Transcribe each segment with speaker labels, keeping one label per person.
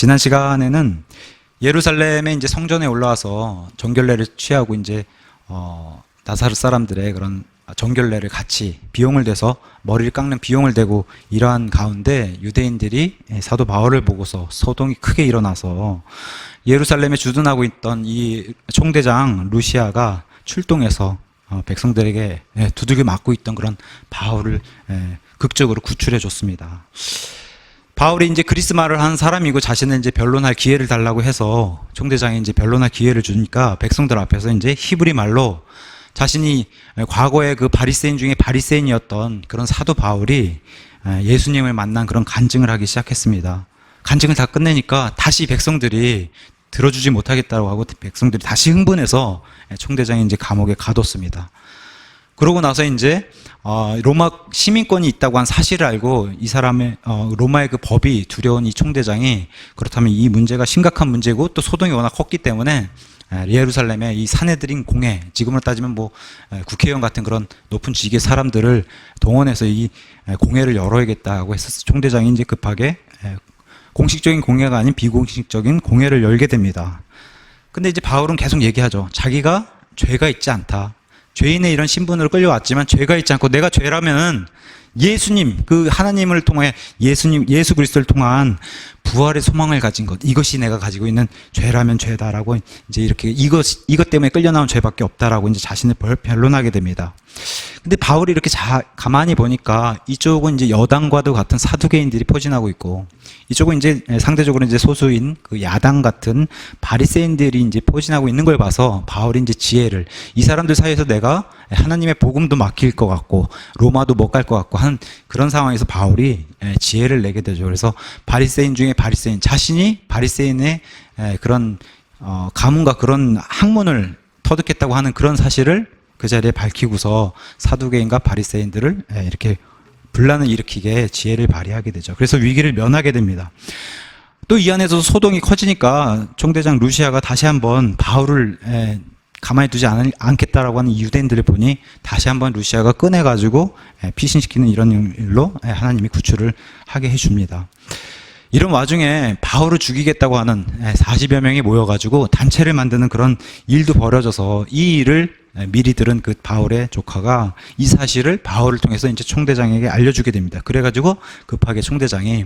Speaker 1: 지난 시간에는 예루살렘에 이제 성전에 올라와서 정결례를 취하고 이제 나사렛 사람들의 그런 정결례를 같이 비용을 대서 머리를 깎는 비용을 대고 이러한 가운데 유대인들이 사도 바울을 보고서 소동이 크게 일어나서 예루살렘에 주둔하고 있던 이 총대장 루시아가 출동해서 백성들에게 두들겨 맞고 있던 그런 바울을 극적으로 구출해 줬습니다. 바울이 이제 그리스 말을 하는 사람이고 자신은 이제 변론할 기회를 달라고 해서 총대장이 이제 변론할 기회를 주니까 백성들 앞에서 이제 히브리 말로 자신이 과거에 그 바리새인 중에 바리새인이었던 그런 사도 바울이 예수님을 만난 그런 간증을 하기 시작했습니다. 간증을 다 끝내니까 다시 백성들이 들어주지 못하겠다고 하고 백성들이 다시 흥분해서 총대장이 이제 감옥에 가뒀습니다. 그러고 나서 이제 로마 시민권이 있다고 한 사실을 알고 이 사람의 로마의 그 법이 두려운 이 총대장이 그렇다면 이 문제가 심각한 문제고 또 소동이 워낙 컸기 때문에 예루살렘의 이 사내들인 공회, 지금으로 따지면 뭐 국회의원 같은 그런 높은 직의 사람들을 동원해서 이 공회를 열어야겠다고 해서 총대장이 이제 급하게 공식적인 공회가 아닌 비공식적인 공회를 열게 됩니다. 근데 이제 바울은 계속 얘기하죠. 자기가 죄가 있지 않다. 죄인의 이런 신분으로 끌려왔지만 죄가 있지 않고 내가 죄라면은 예수님, 그 하나님을 통해 예수 그리스도를 통한 부활의 소망을 가진 것, 이것이 내가 가지고 있는 죄라면 죄다라고 이제 이렇게 이것 때문에 끌려 나온 죄밖에 없다라고 이제 자신을 변론하게 됩니다. 근데 바울이 이렇게 가만히 보니까 이쪽은 이제 여당과도 같은 사두개인들이 포진하고 있고 이쪽은 이제 상대적으로 이제 소수인 그 야당 같은 바리새인들이 이제 포진하고 있는 걸 봐서 바울이 이제 지혜를 이 사람들 사이에서 내가 하나님의 복음도 막힐 것 같고 로마도 못 갈 것 같고 한 그런 상황에서 바울이 지혜를 내게 되죠. 그래서 바리새인 중에 바리새인, 자신이 바리새인의 그런 가문과 그런 학문을 터득했다고 하는 그런 사실을 그 자리에 밝히고서 사두개인과 바리새인들을 이렇게 분란을 일으키게 지혜를 발휘하게 되죠. 그래서 위기를 면하게 됩니다. 또 이 안에서 소동이 커지니까 총대장 루시아가 다시 한번 바울을 가만히 두지 않겠다라고 하는 유대인들을 보니 다시 한번 루시아가 꺼내가지고 피신시키는 이런 일로 하나님이 구출을 하게 해줍니다. 이런 와중에 바울을 죽이겠다고 하는 40여 명이 모여가지고 단체를 만드는 그런 일도 벌어져서 이 일을 미리 들은 그 바울의 조카가 이 사실을 바울을 통해서 이제 총대장에게 알려주게 됩니다. 그래가지고 급하게 총대장이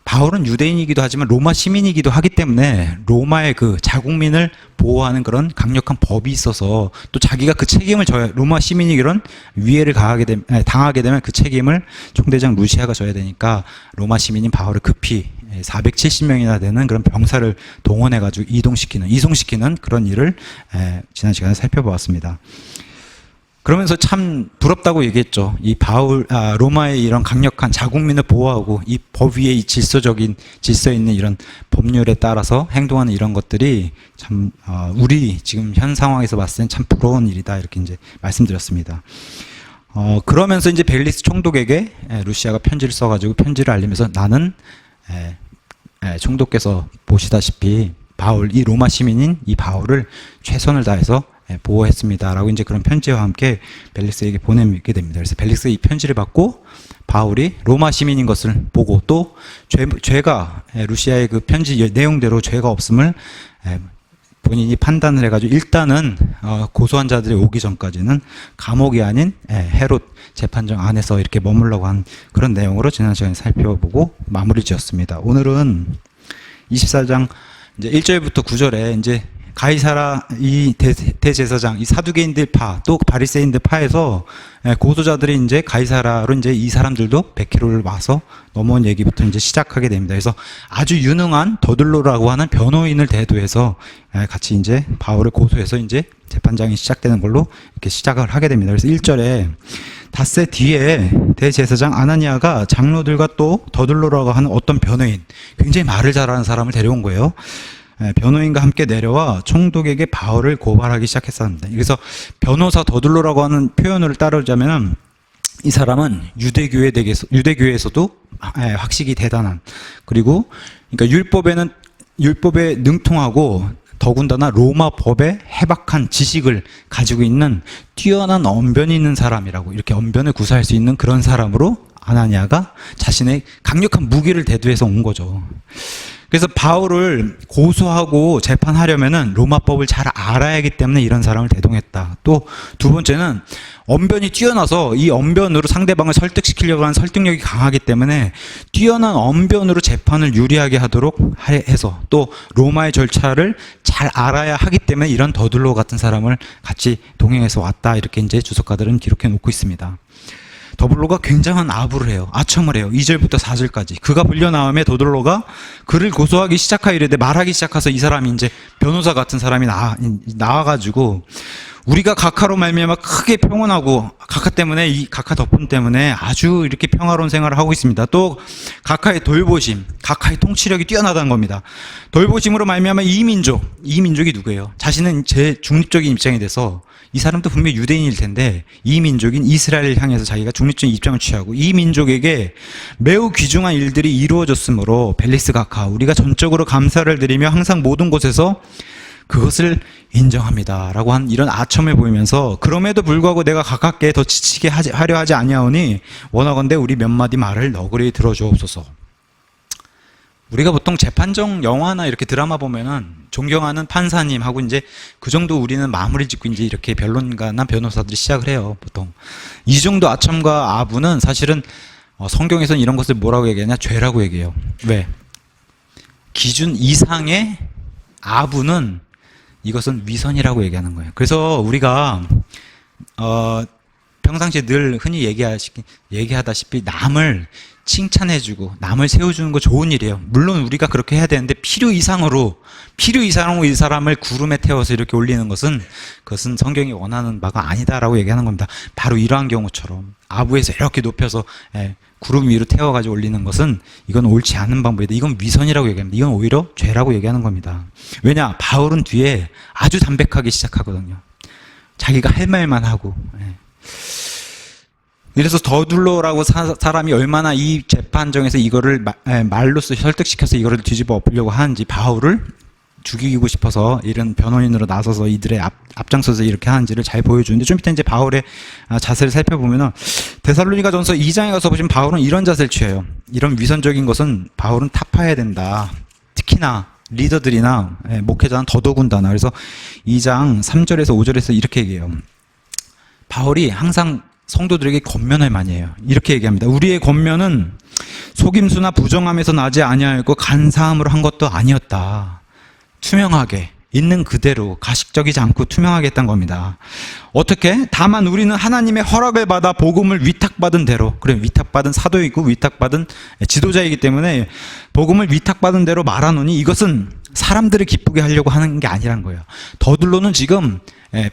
Speaker 1: 바울은 유대인이기도 하지만 로마 시민이기도 하기 때문에 로마의 그 자국민을 보호하는 그런 강력한 법이 있어서 또 자기가 그 책임을 져야 로마 시민이 그런 위해를 당하게 되면 그 책임을 총대장 루시아가 져야 되니까 로마 시민인 바울을 급히 470명이나 되는 그런 병사를 동원해가지고 이송시키는 그런 일을 지난 시간에 살펴보았습니다. 그러면서 참 부럽다고 얘기했죠. 이 로마의 이런 강력한 자국민을 보호하고 이 법 위에 이 질서 있는 이런 법률에 따라서 행동하는 이런 것들이 참, 우리 지금 현 상황에서 봤을 땐 참 부러운 일이다. 이렇게 이제 말씀드렸습니다. 그러면서 이제 벨리스 총독에게 루시아가 편지를 써가지고 편지를 알리면서 나는, 총독께서 보시다시피 이 로마 시민인 이 바울을 최선을 다해서 보호했습니다라고 이제 그런 편지와 함께 벨릭스에게 보내게 됩니다. 그래서 벨릭스가 이 편지를 받고 바울이 로마 시민인 것을 보고 또 죄가 루시아의 그 편지 내용대로 죄가 없음을 본인이 판단을 해가지고 일단은 고소한 자들이 오기 전까지는 감옥이 아닌 헤롯 재판정 안에서 이렇게 머물려고 한 그런 내용으로 지난 시간에 살펴보고 마무리 지었습니다. 오늘은 24장 이제 1절부터 9절에 이제 가이사라 이 대제사장 이 사두개인들 파 또 바리새인들 파에서 고소자들이 이제 가이사라로 이제 이 사람들도 100km를 와서 넘어온 얘기부터 이제 시작하게 됩니다. 그래서 아주 유능한 더들로라고 하는 변호인을 대두해서 같이 이제 바울을 고소해서 이제 재판장이 시작되는 걸로 이렇게 시작을 하게 됩니다. 그래서 1절에 닷새 뒤에 대제사장 아나니아가 장로들과 또 더들로라고 하는 어떤 변호인, 굉장히 말을 잘하는 사람을 데려온 거예요. 변호인과 함께 내려와 총독에게 바울을 고발하기 시작했었는데, 그래서 변호사 더들로라고 하는 표현을 따르자면 이 사람은 유대교회에서도 학식이 대단한, 그리고 그러니까 율법에 능통하고 더군다나 로마 법에 해박한 지식을 가지고 있는 뛰어난 언변이 있는 사람이라고, 이렇게 언변을 구사할 수 있는 그런 사람으로 아나니아가 자신의 강력한 무기를 대두해서 온 거죠. 그래서 바울을 고소하고 재판하려면은 로마법을 잘 알아야 하기 때문에 이런 사람을 대동했다. 또 두 번째는 언변이 뛰어나서 이 언변으로 상대방을 설득시키려고 하는 설득력이 강하기 때문에 뛰어난 언변으로 재판을 유리하게 하도록 해서 또 로마의 절차를 잘 알아야 하기 때문에 이런 더둘로 같은 사람을 같이 동행해서 왔다. 이렇게 이제 주석가들은 기록해 놓고 있습니다. 더블로가 굉장한 아부를 해요. 아첨을 해요. 2절부터 4절까지. 그가 불려나오매 더블로가 그를 고소하기 시작하이르되 말하기 시작해서 이 사람이 이제 변호사 같은 사람이 나와가지고 우리가 각하로 말미암아 크게 평온하고 각하 때문에 이 각하 덕분 때문에 아주 이렇게 평화로운 생활을 하고 있습니다. 또 각하의 돌보심, 각하의 통치력이 뛰어나다는 겁니다. 돌보심으로 말미암아 이 민족이 누구예요? 자신은 제 중립적인 입장이 돼서 이 사람도 분명히 유대인일 텐데 이 민족인 이스라엘을 향해서 자기가 중립적인 입장을 취하고 이 민족에게 매우 귀중한 일들이 이루어졌으므로 벨리스 각하 우리가 전적으로 감사를 드리며 항상 모든 곳에서 그것을 인정합니다 라고 한 이런 아첨을 보이면서 그럼에도 불구하고 내가 가깝게 더 지치게 하려 하지 아니하오니 원하건대 우리 몇 마디 말을 너그레이 들어주옵소서. 우리가 보통 재판정 영화나 이렇게 드라마 보면은 존경하는 판사님하고 이제 그 정도 우리는 마무리 짓고 이제 이렇게 변론가나 변호사들이 시작을 해요. 보통 이 정도 아첨과 아부는 사실은 성경에서는 이런 것을 뭐라고 얘기하냐? 죄라고 얘기해요. 왜? 기준 이상의 아부는 이것은 위선이라고 얘기하는 거예요. 그래서 우리가 평상시에 늘 흔히 얘기하다시피 남을 칭찬해주고 남을 세워주는 거 좋은 일이에요. 물론 우리가 그렇게 해야 되는데 필요 이상으로 이 사람을 구름에 태워서 이렇게 올리는 것은 그것은 성경이 원하는 바가 아니다라고 얘기하는 겁니다. 바로 이러한 경우처럼 아부에서 이렇게 높여서 구름 위로 태워가지고 올리는 것은 이건 옳지 않은 방법이다. 이건 위선이라고 얘기합니다. 이건 오히려 죄라고 얘기하는 겁니다. 왜냐? 바울은 뒤에 아주 담백하게 시작하거든요. 자기가 할 말만 하고. 이래서 더둘로라고 사람이 얼마나 이 재판정에서 이거를 말로써 설득시켜서 이거를 뒤집어 엎으려고 하는지 바울을 죽이고 싶어서 이런 변호인으로 나서서 이들의 앞장서서 이렇게 하는지를 잘 보여주는데 좀 이따 이제 바울의 자세를 살펴보면은 데살로니가전서 2장에 가서 보시면 바울은 이런 자세를 취해요. 이런 위선적인 것은 바울은 타파해야 된다. 특히나 리더들이나 목회자는 더더군다나. 그래서 2장 3절에서 5절에서 이렇게 얘기해요. 바울이 항상 성도들에게 권면을 많이 해요. 이렇게 얘기합니다. 우리의 권면은 속임수나 부정함에서 나지 아니하였고 간사함으로 한 것도 아니었다. 투명하게 있는 그대로 가식적이지 않고 투명하게 했던 겁니다. 어떻게? 다만 우리는 하나님의 허락을 받아 복음을 위탁받은 대로, 그래 위탁받은 사도이고 위탁받은 지도자이기 때문에 복음을 위탁받은 대로 말하노니 이것은 사람들을 기쁘게 하려고 하는 게 아니란 거예요. 더둘로는 지금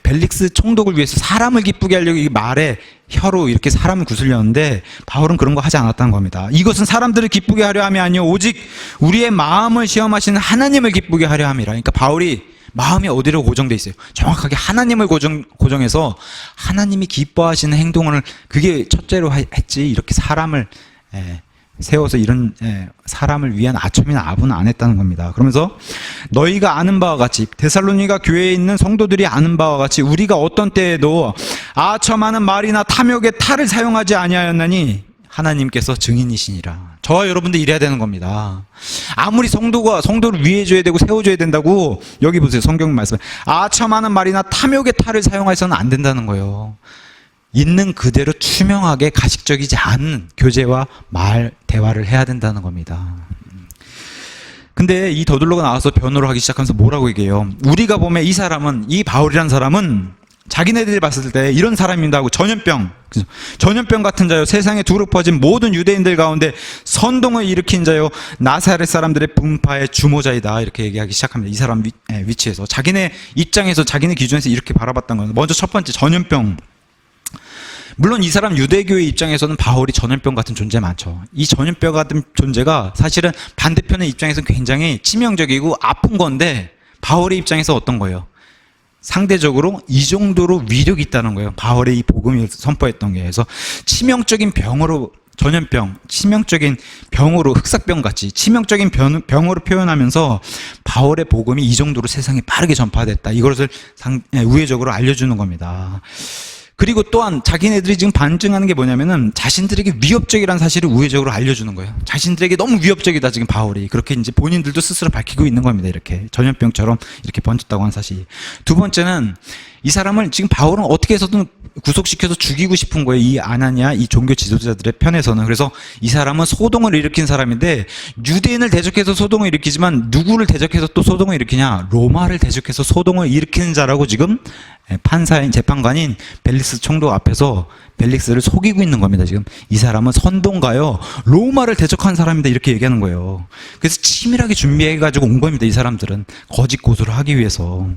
Speaker 1: 벨릭스 총독을 위해서 사람을 기쁘게 하려고 이 말에 혀로 이렇게 사람을 구슬렸는데 바울은 그런 거 하지 않았다는 겁니다. 이것은 사람들을 기쁘게 하려 함이 아니요 오직 우리의 마음을 시험하시는 하나님을 기쁘게 하려 함이라. 그러니까 바울이 마음이 어디로 고정돼 있어요? 정확하게 하나님을 고정해서 하나님이 기뻐하시는 행동을 그게 첫째로 했지 이렇게 사람을 세워서 이런 사람을 위한 아첨이나 아부는 안 했다는 겁니다. 그러면서 너희가 아는 바와 같이 데살로니가 교회에 있는 성도들이 아는 바와 같이 우리가 어떤 때에도 아첨하는 말이나 탐욕의 탈을 사용하지 아니하였나니 하나님께서 증인이시니라. 저와 여러분들 이래야 되는 겁니다. 아무리 성도를 위해줘야 되고 세워줘야 된다고 여기 보세요. 성경 말씀 아첨하는 말이나 탐욕의 탈을 사용해서는 안 된다는 거예요. 있는 그대로 투명하게 가식적이지 않은 교제와 대화를 해야 된다는 겁니다. 근데 이 더둘로가 나와서 변호를 하기 시작하면서 뭐라고 얘기해요? 우리가 보면 이 바울이라는 사람은 자기네들이 봤을 때 이런 사람입니다 하고 전염병 같은 자요 세상에 두루 퍼진 모든 유대인들 가운데 선동을 일으킨 자요 나사렛 사람들의 분파의 주모자이다 이렇게 얘기하기 시작합니다. 이 사람 위치에서 자기네 입장에서 자기네 기준에서 이렇게 바라봤던 거예요. 먼저 첫 번째 전염병. 물론 이 사람 유대교의 입장에서는 바울이 전염병 같은 존재 많죠. 이 전염병 같은 존재가 사실은 반대편의 입장에서는 굉장히 치명적이고 아픈 건데 바울의 입장에서 어떤 거예요? 상대적으로 이 정도로 위력이 있다는 거예요. 바울의 이 복음을 선포했던 게. 그래서 치명적인 병으로 전염병, 치명적인 병으로 흑사병 같이 치명적인 병으로 표현하면서 바울의 복음이 이 정도로 세상에 빠르게 전파됐다. 이것을 우회적으로 알려주는 겁니다. 그리고 또한 자기네들이 지금 반증하는 게 뭐냐면은 자신들에게 위협적이라는 사실을 우회적으로 알려주는 거예요. 자신들에게 너무 위협적이다 지금 바울이. 그렇게 이제 본인들도 스스로 밝히고 있는 겁니다. 이렇게 전염병처럼 이렇게 번졌다고 하는 사실. 두 번째는 이 사람을 지금 바울은 어떻게 해서든 구속시켜서 죽이고 싶은 거예요. 이 아나니아, 이 종교 지도자들의 편에서는. 그래서 이 사람은 소동을 일으킨 사람인데 유대인을 대적해서 소동을 일으키지만 누구를 대적해서 또 소동을 일으키냐? 로마를 대적해서 소동을 일으키는 자라고 지금 판사인 재판관인 벨릭스 총독 앞에서 벨릭스를 속이고 있는 겁니다. 지금 이 사람은 선동가요, 로마를 대적한 사람이다 이렇게 얘기하는 거예요. 그래서 치밀하게 준비해가지고 온 겁니다. 이 사람들은 거짓 고소를 하기 위해서.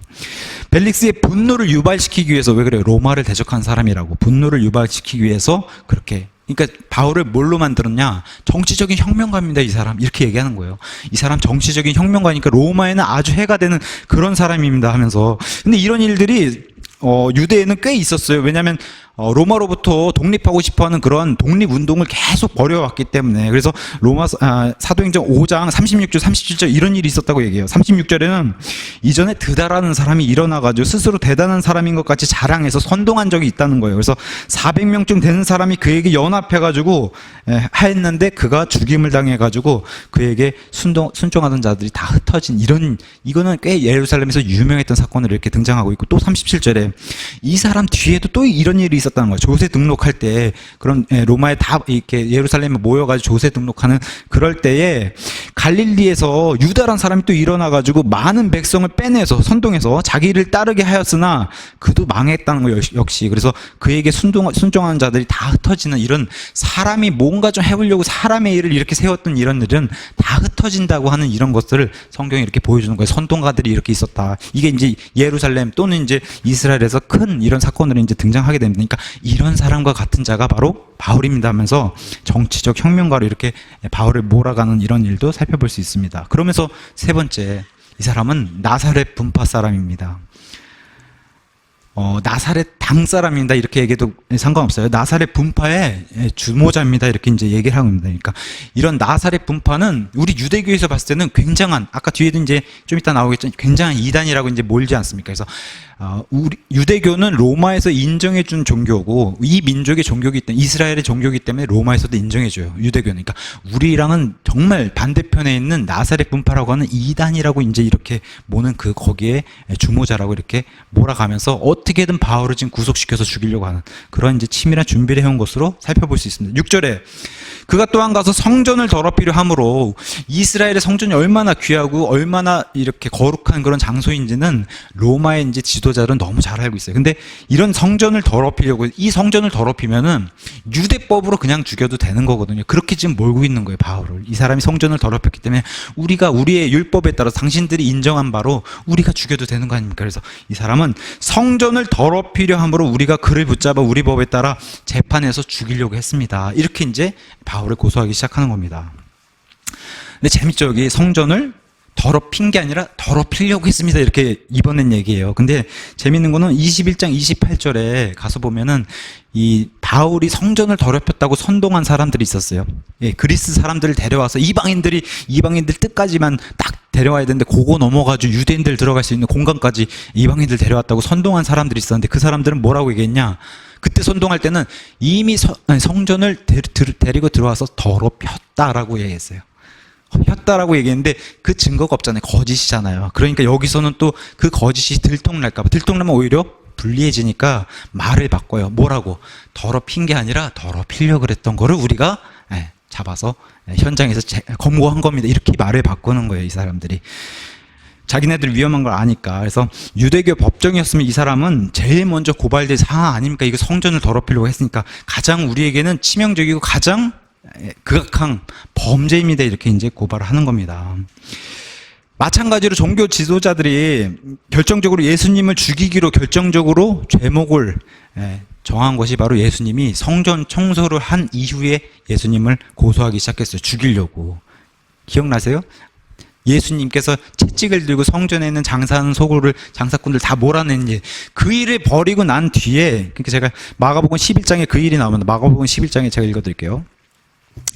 Speaker 1: 벨릭스의 분노를 유발시키기 위해서. 왜 그래요? 로마를 대적한 사람이라고 분노를 유발시키기 위해서 그렇게. 그러니까 바울을 뭘로 만들었냐? 정치적인 혁명가입니다. 이 사람 이렇게 얘기하는 거예요. 이 사람 정치적인 혁명가니까 로마에는 아주 해가 되는 그런 사람입니다 하면서. 근데 이런 일들이 유대에는 꽤 있었어요. 왜냐하면 로마로부터 독립하고 싶어하는 그런 독립운동을 계속 벌여왔기 때문에. 그래서 사도행전 5장 36절 37절 이런 일이 있었다고 얘기해요. 36절에는 이전에 드다라는 사람이 일어나가지고 스스로 대단한 사람인 것 같이 자랑해서 선동한 적이 있다는 거예요. 그래서 400명쯤 되는 사람이 그에게 연합해가지고 하였는데 그가 죽임을 당해가지고 그에게 순종하던 자들이 다 흩어진 이거는 꽤 예루살렘에서 유명했던 사건으로 이렇게 등장하고 있고, 또 37절에 이 사람 뒤에도 또 이런 일이 있었다는 거예요. 조세 등록할 때 그런 로마에 다 이렇게 예루살렘에 모여가지고 조세 등록하는 그럴 때에 갈릴리에서 유다란 사람이 또 일어나가지고 많은 백성을 빼내서 선동해서 자기를 따르게 하였으나 그도 망했다는 거예요. 역시. 그래서 그에게 순종하는 자들이 다 흩어지는, 이런 사람이 뭔가 좀 해보려고 사람의 일을 이렇게 세웠던 이런 일은 다 흩어진다고 하는 이런 것들을 성경이 이렇게 보여주는 거예요. 선동가들이 이렇게 있었다. 이게 이제 예루살렘 또는 이제 이스라엘에서 큰 이런 사건으로 이제 등장하게 됩니다. 그러니까 이런 사람과 같은 자가 바로 바울입니다 하면서 정치적 혁명가로 이렇게 바울을 몰아가는 이런 일도 살펴볼 수 있습니다. 그러면서 세 번째, 이 사람은 나사렛 분파 사람입니다. 나사렛 당 사람입니다 이렇게 얘기해도 상관없어요. 나사렛 분파의 주모자입니다 이렇게 이제 얘기를 하고 있습니다. 그러니까 이런 나사렛 분파는 우리 유대교에서 봤을 때는 굉장한, 아까 뒤에도 이제 좀 이따 나오겠지만 굉장한 이단이라고 이제 몰지 않습니까? 그래서 우리 유대교는 로마에서 인정해준 종교고, 이 민족의 종교이기 때문에, 이스라엘의 종교이기 때문에 로마에서도 인정해줘요. 유대교는. 그러니까 우리랑은 정말 반대편에 있는 나사렛 분파라고 하는 이단이라고 이제 이렇게 모는 거기에 주모자라고 이렇게 몰아가면서 어떻게든 바울을 지금 구속시켜서 죽이려고 하는 그런 이제 치밀한 준비를 해온 것으로 살펴볼 수 있습니다. 6절에 그가 또한 가서 성전을 더럽히려 함으로, 이스라엘의 성전이 얼마나 귀하고 얼마나 이렇게 거룩한 그런 장소인지는 로마의 이제 지도자들은 너무 잘 알고 있어요. 근데 이런 성전을 더럽히려고, 이 성전을 더럽히면은 유대법으로 그냥 죽여도 되는 거거든요. 그렇게 지금 몰고 있는 거예요, 바울을. 이 사람이 성전을 더럽혔기 때문에 우리가 우리의 율법에 따라 당신들이 인정한 바로 우리가 죽여도 되는 거 아닙니까? 그래서 이 사람은 성전을 더럽히려 함으로 우리가 그를 붙잡아 우리 법에 따라 재판해서 죽이려고 했습니다. 이렇게 이제 바울을 고소하기 시작하는 겁니다. 근데 재밌죠. 여기 성전을 더럽힌 게 아니라 더럽히려고 했습니다 이렇게 이번엔 얘기해요. 근데 재밌는 거는 21장 28절에 가서 보면은 이 바울이 성전을 더럽혔다고 선동한 사람들이 있었어요. 예, 그리스 사람들을 데려와서 이방인들 뜻까지만 딱 데려와야 되는데 그거 넘어가지고 유대인들 들어갈 수 있는 공간까지 이방인들 데려왔다고 선동한 사람들이 있었는데, 그 사람들은 뭐라고 얘기했냐? 그때 선동할 때는 이미 성전을 데리고 들어와서 더럽혔다라고 얘기했어요. 혔다라고 얘기했는데 그 증거가 없잖아요. 거짓이잖아요. 그러니까 여기서는 또 그 거짓이 들통날까봐, 들통나면 오히려 불리해지니까 말을 바꿔요. 뭐라고? 더럽힌 게 아니라 더럽히려고 그랬던 거를 우리가 잡아서 현장에서 검거한 겁니다. 이렇게 말을 바꾸는 거예요, 이 사람들이. 자기네들 위험한 걸 아니까. 그래서 유대교 법정이었으면 이 사람은 제일 먼저 고발될 사항 아닙니까? 이거 성전을 더럽히려고 했으니까 가장 우리에게는 치명적이고 가장 극악한 범죄입니다. 이렇게 이제 고발을 하는 겁니다. 마찬가지로 종교 지도자들이 결정적으로 예수님을 죽이기로 결정적으로 죄목을 정한 것이 바로 예수님이 성전 청소를 한 이후에 예수님을 고소하기 시작했어요. 죽이려고. 기억나세요? 예수님께서 채찍을 들고 성전에 있는 장사하는 장사꾼들 다 몰아낸 일, 그 일을 벌이고 난 뒤에, 그러니까 제가 마가복음 11장에 그 일이 나옵니다. 마가복음 11장에 제가 읽어드릴게요.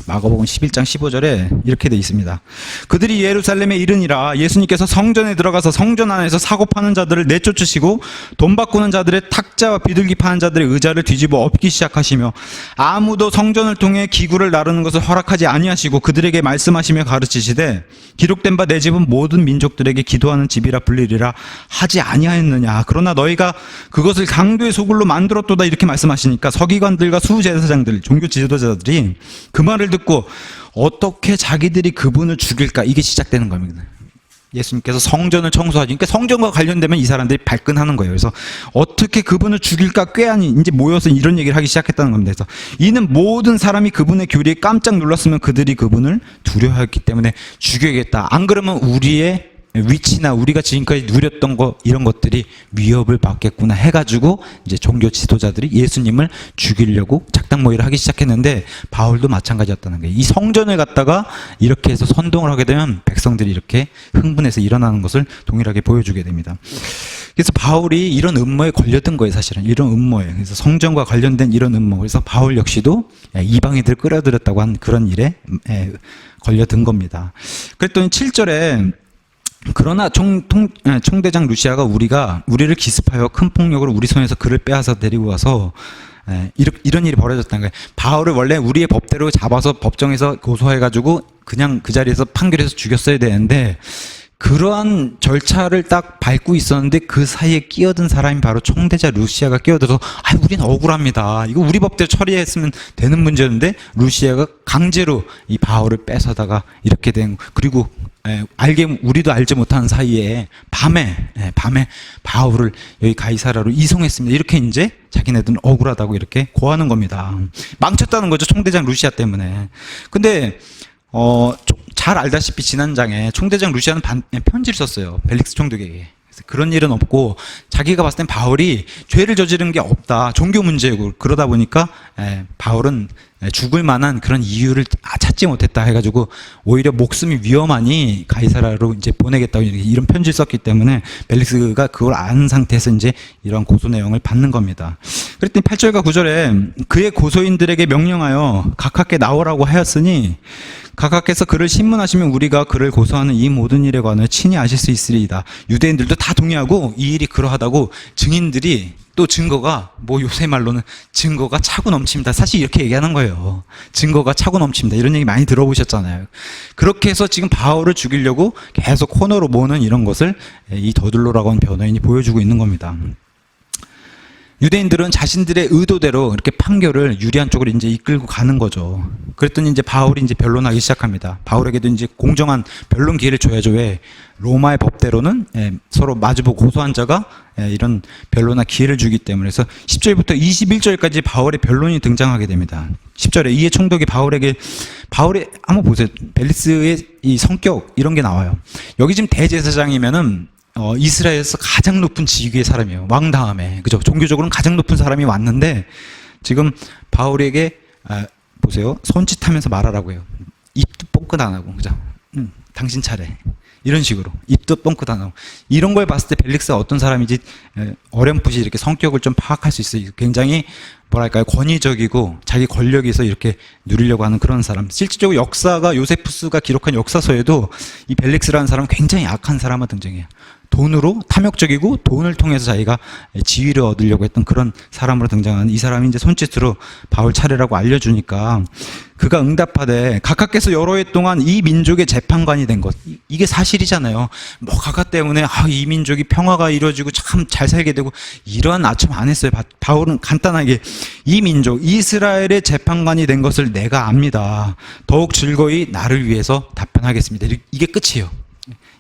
Speaker 1: 마가복음 11장 15절에 이렇게 돼 있습니다. 그들이 예루살렘에 이르니라 예수님께서 성전에 들어가서 성전 안에서 사고 파는 자들을 내쫓으시고 돈 바꾸는 자들의 탁자와 비둘기 파는 자들의 의자를 뒤집어 엎기 시작하시며 아무도 성전을 통해 기구를 나르는 것을 허락하지 아니하시고 그들에게 말씀하시며 가르치시되 기록된 바 내 집은 모든 민족들에게 기도하는 집이라 불리리라 하지 아니하였느냐. 그러나 너희가 그것을 강도의 소굴로 만들었도다. 이렇게 말씀하시니까 서기관들과 수제사장들, 종교 지도자들이 그 말을 듣고 어떻게 자기들이 그분을 죽일까, 이게 시작되는 겁니다. 예수님께서 성전을 청소하지, 그러니까 성전과 관련되면 이 사람들이 발끈하는 거예요. 그래서 어떻게 그분을 죽일까 꾀하니 이제 모여서 이런 얘기를 하기 시작했다는 겁니다. 그래서 이는 모든 사람이 그분의 교리에 깜짝 놀랐으면 그들이 그분을 두려워했기 때문에 죽여야겠다. 안 그러면 우리의 위치나 우리가 지금까지 누렸던 거 이런 것들이 위협을 받겠구나 해가지고 이제 종교 지도자들이 예수님을 죽이려고 작당 모의를 하기 시작했는데 바울도 마찬가지였다는 거예요. 이 성전을 갖다가 이렇게 해서 선동을 하게 되면 백성들이 이렇게 흥분해서 일어나는 것을 동일하게 보여주게 됩니다. 그래서 바울이 이런 음모에 걸렸던 거예요. 사실은 이런 음모에. 그래서 성전과 관련된 이런 음모. 그래서 바울 역시도 이방인들 끌어들였다고 한 그런 일에 걸려든 겁니다. 그랬더니 7절에 그러나 총대장 루시아가 우리를 기습하여 큰 폭력으로 우리 손에서 그를 빼앗아 데리고 가서 이런 일이 벌어졌다는 거예요. 바울을 원래 우리의 법대로 잡아서 법정에서 고소해가지고 그냥 그 자리에서 판결해서 죽였어야 되는데 그러한 절차를 딱 밟고 있었는데 그 사이에 끼어든 사람이 바로 총대장 루시아가 끼어들어서 우리는 억울합니다. 이거 우리 법대로 처리했으면 되는 문제였는데 루시아가 강제로 이 바울을 뺏어다가 이렇게 된, 그리고 우리도 알지 못하는 사이에 밤에 바울을 여기 가이사라로 이송했습니다. 이렇게 이제 자기네들은 억울하다고 이렇게 고하는 겁니다. 망쳤다는 거죠. 총대장 루시아 때문에. 근데 잘 알다시피 지난장에 총대장 루시아는 편지를 썼어요. 벨릭스 총독에게. 그래서 그런 일은 없고 자기가 봤을 땐 바울이 죄를 저지른 게 없다. 종교 문제고 그러다 보니까 바울은 죽을 만한 그런 이유를 찾지 못했다 해가지고 오히려 목숨이 위험하니 가이사라로 이제 보내겠다고 이런 편지를 썼기 때문에 벨릭스가 그걸 아는 상태에서 이제 이런 고소 내용을 받는 겁니다. 그랬더니 8절과 9절에 그의 고소인들에게 명령하여 각하께 나오라고 하였으니 각하께서 그를 신문하시면 우리가 그를 고소하는 이 모든 일에 관하여 친히 아실 수 있으리이다. 유대인들도 다 동의하고 이 일이 그러하다고 증인들이 또 증거가 요새 말로는 증거가 차고 넘칩니다. 사실 이렇게 얘기하는 거예요. 증거가 차고 넘칩니다. 이런 얘기 많이 들어보셨잖아요. 그렇게 해서 지금 바울을 죽이려고 계속 코너로 모으는 이런 것을 이 더둘로라고 하는 변호인이 보여주고 있는 겁니다. 유대인들은 자신들의 의도대로 이렇게 판결을 유리한 쪽으로 이제 이끌고 가는 거죠. 그랬더니 이제 바울이 이제 변론하기 시작합니다. 바울에게도 이제 공정한 변론 기회를 줘야죠. 왜? 로마의 법대로는 서로 마주보고 고소한 자가 이런 변론할 기회를 주기 때문에. 그래서 10절부터 21절까지 바울의 변론이 등장하게 됩니다. 10절에 이에 총독이 바울의 한번 보세요. 벨릭스의 이 성격 이런 게 나와요. 여기 지금 대제사장이면은 이스라엘에서 가장 높은 직위의 사람이에요. 왕 다음에. 그죠? 종교적으로는 가장 높은 사람이 왔는데 지금 바울에게 보세요. 손짓하면서 말하라고 해요. 입도 뻥끗 안 하고. 그죠? 당신 차례. 이런 식으로. 입도 뻥끗 안 하고. 이런 걸 봤을 때 벨릭스가 어떤 사람인지 어렴풋이 이렇게 성격을 좀 파악할 수 있어요. 굉장히 뭐랄까요? 권위적이고 자기 권력에서 이렇게 누리려고 하는 그런 사람. 실질적으로 역사가 요세푸스가 기록한 역사서에도 이 벨릭스라는 사람은 굉장히 악한 사람을 등장해요. 돈으로 탐욕적이고 돈을 통해서 자기가 지위를 얻으려고 했던 그런 사람으로 등장하는 이 사람이 이제 손짓으로 바울 차례라고 알려주니까 그가 응답하되 각하께서 여러 해 동안 이 민족의 재판관이 된 것, 이게 사실이잖아요. 각하 때문에 이 민족이 평화가 이루어지고 참 잘 살게 되고 이러한 아첨 안 했어요. 바울은 간단하게 이 민족 이스라엘의 재판관이 된 것을 내가 압니다. 더욱 즐거이 나를 위해서 답변하겠습니다. 이게 끝이에요.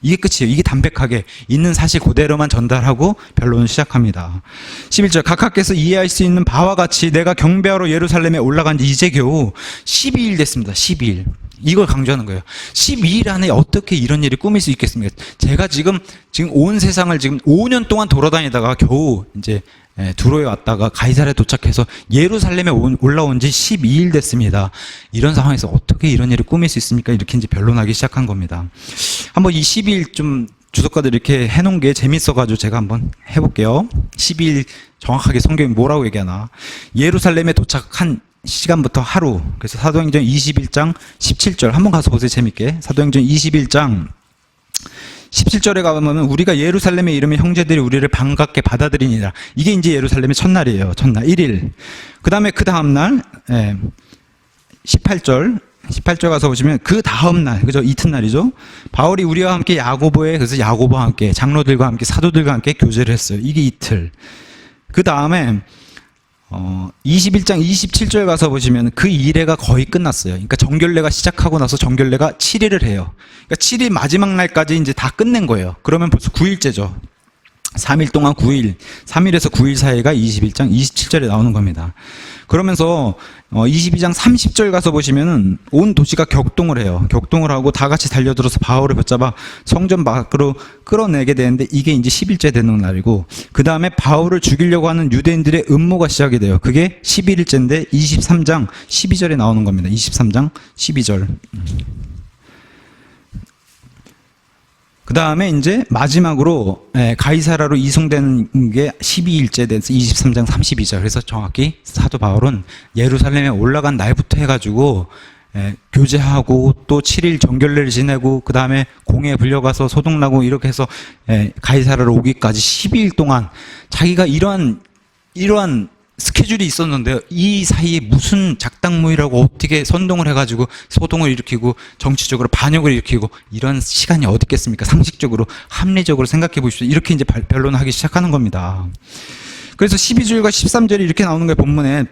Speaker 1: 이게 끝이에요. 이게 담백하게 있는 사실 그대로만 전달하고 변론을 시작합니다. 11절 각하께서 이해할 수 있는 바와 같이 내가 경배하러 예루살렘에 올라간 지 이제 겨우 12일 됐습니다. 12일. 이걸 강조하는 거예요. 12일 안에 어떻게 이런 일이 꾸밀 수 있겠습니까? 제가 지금 온 세상을 지금 5년 동안 돌아다니다가 겨우 이제 두로에 왔다가 가이사랴에 도착해서 예루살렘에 올라온 지 12일 됐습니다. 이런 상황에서 어떻게 이런 일을 꾸밀 수 있습니까? 이렇게 이제 변론하기 시작한 겁니다. 한번 이 12일 좀 주석가들 이렇게 해놓은 게 재밌어가지고 제가 한번 해볼게요. 12일 정확하게 성경이 뭐라고 얘기하나. 예루살렘에 도착한 시간부터 하루. 그래서 사도행전 21장 17절 한번 가서 보세요. 재밌게. 사도행전 21장 17절에 가보면 우리가 예루살렘에 이르면 형제들이 우리를 반갑게 받아들이니라. 이게 이제 예루살렘의 첫날이에요. 첫날 1일. 그 다음 날 18절 가서 보시면 그 다음 날, 그죠? 이튿날이죠. 바울이 우리와 함께 야고보에, 그래서 야고보와 함께 장로들과 함께 사도들과 함께 교제를 했어요. 이게 이틀. 그 다음에 21장 27절 가서 보시면 그 일회가 거의 끝났어요. 그러니까 정결례가 시작하고 나서 정결례가 7일을 해요. 그러니까 7일 마지막 날까지 이제 다 끝낸 거예요. 그러면 벌써 9일째죠. 3일 동안 9일, 3일에서 9일 사이가 21장 27절에 나오는 겁니다. 그러면서 22장 30절 가서 보시면은 온 도시가 격동을 해요. 격동을 하고 다 같이 달려들어서 바울을 붙잡아 성전 밖으로 끌어내게 되는데 이게 이제 10일째 되는 날이고, 그 다음에 바울을 죽이려고 하는 유대인들의 음모가 시작이 돼요. 그게 11일째인데 23장 12절에 나오는 겁니다. 23장 12절. 그 다음에 이제 마지막으로 가이사라로 이송되는 게 12일째 돼서 23장 32절. 그래서 정확히 사도 바울은 예루살렘에 올라간 날부터 해가지고 교제하고 또 7일 정결례를 지내고 그 다음에 공회에 불려가서 소독나고 이렇게 해서 가이사라로 오기까지 12일 동안 자기가 이러한 스케줄이 있었는데요. 이 사이에 무슨 작당무이라고 어떻게 선동을 해가지고 소동을 일으키고 정치적으로 반역을 일으키고 이런 시간이 어디 있겠습니까? 상식적으로 합리적으로 생각해 보십시오. 이렇게 이제 변론하기 시작하는 겁니다. 그래서 12절과 13절이 이렇게 나오는 거예요. 본문에